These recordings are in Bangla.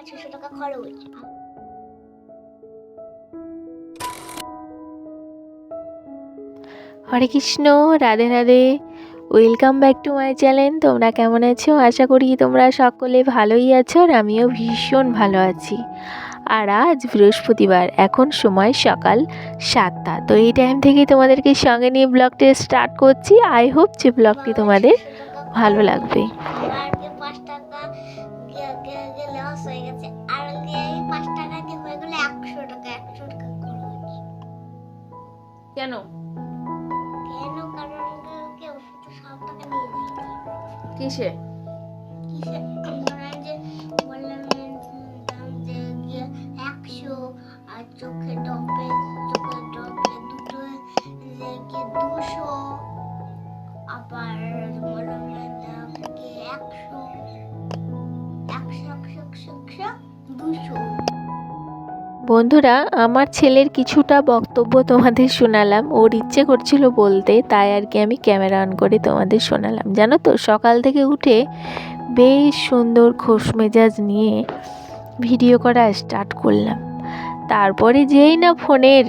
600 টাকা খরচ। Hare Krishna, Radhe Radhe. Welcome back to my channel. তোমরা কেমন আছো? আশা করি তোমরা সকলে ভালোই আছো, আর আমিও ভীষণ ভালো আছি। আর আজ বৃহস্পতিবার, এখন সময় সকাল 7টা। তো এই টাইম থেকে তোমাদেরকে সঙ্গে নিয়ে ব্লগটি স্টার্ট করছি। আই হোপ যে ব্লগটি তোমাদের ভালো লাগবে। আর 5 টাকা লস হয়ে গেছে, আর এই 5 টাকা দিয়ে হয়ে গেল 100 টাকা। 100 টাকা খরচ। কেন? কারণ কেউ তো সব টাকা নিয়ে নিয়েছে। কিসে? আমরা যে বললাম দাম যে 100, আর চোখের ডপে দুটো লেগে 200, আবার মলমের দাম কি 100, 200। বন্ধুরা, আমার ছেলের কিছুটা বক্তব্য তোমাদের শোনালাম। ওর ইচ্ছে করছিল বলতে, তাই আর কি আমি ক্যামেরা অন করে তোমাদের শোনালাম। জানো তো, সকাল থেকে উঠে বেশ সুন্দর খোশ মেজাজ নিয়ে ভিডিও করা স্টার্ট করলাম। তারপরে যেই না ফোনের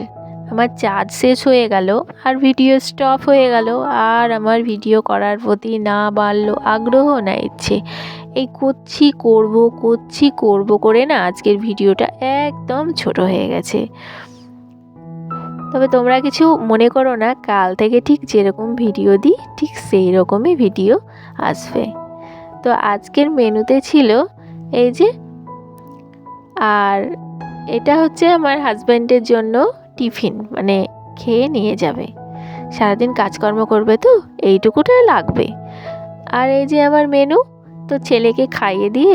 আমার চার্জ শেষ হয়ে গেল আর ভিডিও স্টপ হয়ে গেল, আর আমার ভিডিও করার প্রতি না বাড়লো আগ্রহ না ইচ্ছে। এই করছি করব করে না আজকের ভিডিওটা একদম ছোট হয়ে গেছে। তবে তোমরা কিছু মনে করো না, কাল থেকে ঠিক যেরকম ভিডিও দিই ঠিক সেই রকমই ভিডিও আসবে। তো আজকের মেনুতে ছিল এই যে, আর এটা হচ্ছে আমার হাজব্যান্ডের জন্য টিফিন, মানে খেয়ে নিয়ে যাবে। সারাদিন কাজকর্ম করবে তো এইটুকুটা লাগবে। আর এই যে আমার মেনু, তো ছেলেকে খাইয়ে দিয়ে